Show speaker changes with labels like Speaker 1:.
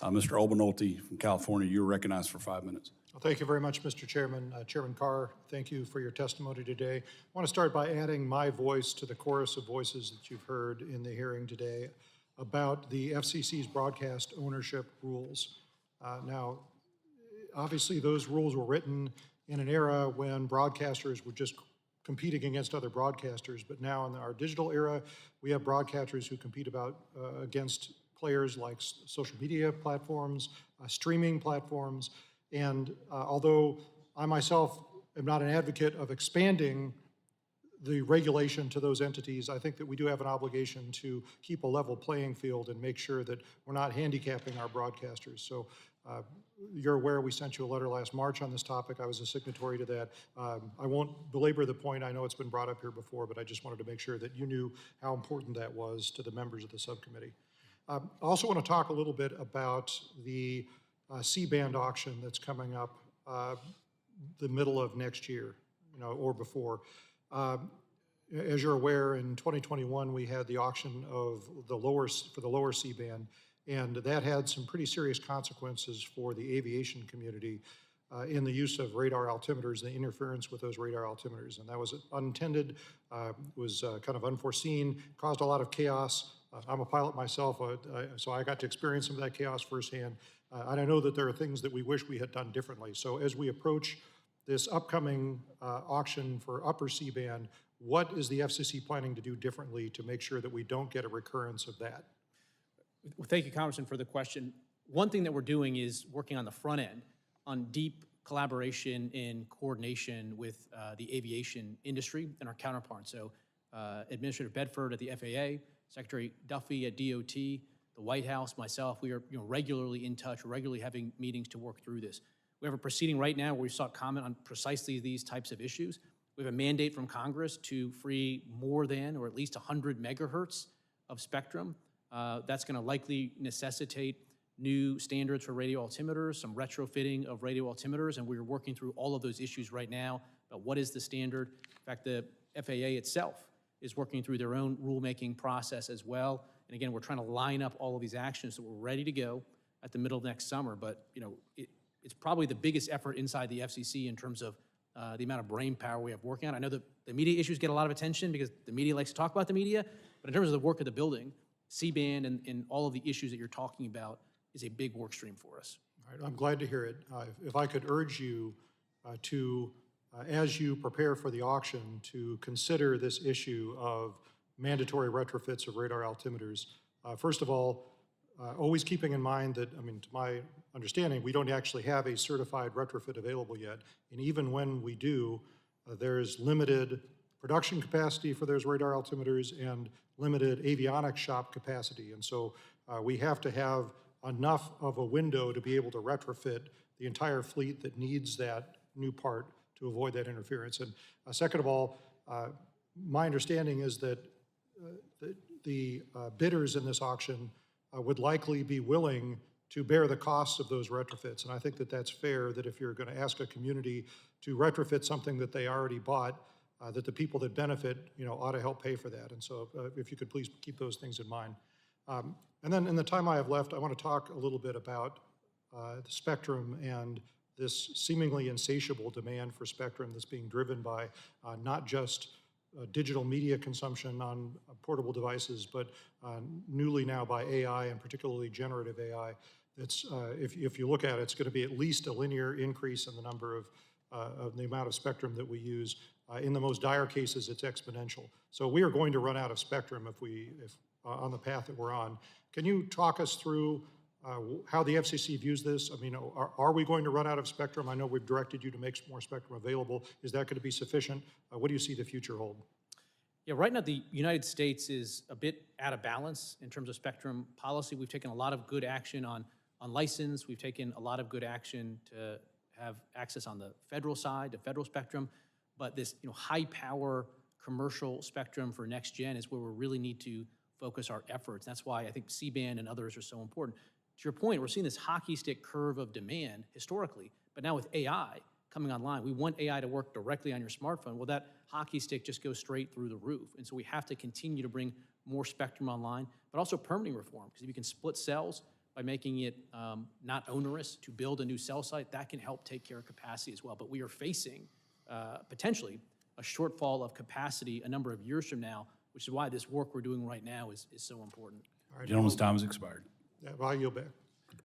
Speaker 1: Mr. Obernolte from California, you're recognized for 5 minutes.
Speaker 2: Well, thank you very much, Mr. Chairman. Chairman Carr, thank you for your testimony today. I want to start by adding my voice to the chorus of voices that you've heard in the hearing today about the FCC's broadcast ownership rules. Now, obviously, those rules were written in an era when broadcasters were just competing against other broadcasters, but now in our digital era, we have broadcasters who compete against players like social media platforms, streaming platforms, and although I myself am not an advocate of expanding the regulation to those entities, I think that we do have an obligation to keep a level playing field and make sure that we're not handicapping our broadcasters. So you're aware we sent you a letter last March on this topic. I was a signatory to that. I won't belabor the point. I know it's been brought up here before, but I just wanted to make sure that you knew how important that was to the members of the subcommittee. I also want to talk a little bit about the C-band auction that's coming up the middle of next year, or before. As you're aware, in 2021, we had the auction of for the lower C-band, and that had some pretty serious consequences for the aviation community in the use of radar altimeters, the interference with those radar altimeters. And that was unintended, was kind of unforeseen, caused a lot of chaos. I'm a pilot myself, so I got to experience some of that chaos firsthand. And I know that there are things that we wish we had done differently. So as we approach this upcoming auction for upper C-band, what is the FCC planning to do differently to make sure that we don't get a recurrence of that?
Speaker 3: Well, thank you, Congressman, for the question. One thing that we're doing is working on the front end on deep collaboration and coordination with the aviation industry and our counterparts. So Administrator Bedford at the FAA, Secretary Duffy at DOT, the White House, myself, we are regularly in touch, regularly having meetings to work through this. We have a proceeding right now where we sought comment on precisely these types of issues. We have a mandate from Congress to free more than, or at least 100 megahertz of spectrum. That's going to likely necessitate new standards for radio altimeters, some retrofitting of radio altimeters, and we're working through all of those issues right now about what is the standard. In fact, the FAA itself is working through their own rulemaking process as well. And again, we're trying to line up all of these actions so we're ready to go at the middle of next summer. But it's probably the biggest effort inside the FCC in terms of the amount of brain power we have working on. I know that the media issues get a lot of attention because the media likes to talk about the media, but in terms of the work of the building, C-band and all of the issues that you're talking about is a big work stream for us.
Speaker 2: All right, I'm glad to hear it. If I could urge you to, as you prepare for the auction, to consider this issue of mandatory retrofits of radar altimeters. First of all, always keeping in mind that, to my understanding, we don't actually have a certified retrofit available yet. And even when we do, there's limited production capacity for those radar altimeters and limited avionics shop capacity. And so we have to have enough of a window to be able to retrofit the entire fleet that needs that new part to avoid that interference. And second of all, my understanding is that the bidders in this auction would likely be willing to bear the costs of those retrofits. And I think that that's fair, that if you're going to ask a community to retrofit something that they already bought, that the people that benefit, ought to help pay for that. And so if you could please keep those things in mind. And then in the time I have left, I want to talk a little bit about the spectrum and this seemingly insatiable demand for spectrum that's being driven by not just digital media consumption on portable devices, but newly now by AI, and particularly generative AI. It's, if you look at it, it's going to be at least a linear increase in the number of the amount of spectrum that we use. In the most dire cases, it's exponential. So we are going to run out of spectrum if on the path that we're on. Can you talk us through how the FCC views this? Are we going to run out of spectrum? I know we've directed you to make more spectrum available. Is that going to be sufficient? What do you see the future hold?
Speaker 3: Yeah, right now the United States is a bit out of balance in terms of spectrum policy. We've taken a lot of good action on license. We've taken a lot of good action to have access on the federal side, to federal spectrum. But this high power commercial spectrum for next gen is where we really need to focus our efforts. That's why I think C-band and others are so important. To your point, we're seeing this hockey stick curve of demand historically, but now with AI coming online, we want AI to work directly on your smartphone. Well, that hockey stick just goes straight through the roof. And so we have to continue to bring more spectrum online, but also permitting reform, because if you can split cells by making it not onerous to build a new cell site, that can help take care of capacity as well. But we are facing potentially a shortfall of capacity a number of years from now, which is why this work we're doing right now is so important.
Speaker 2: All right,
Speaker 1: Gentleman's time has expired.
Speaker 2: I'll yield back.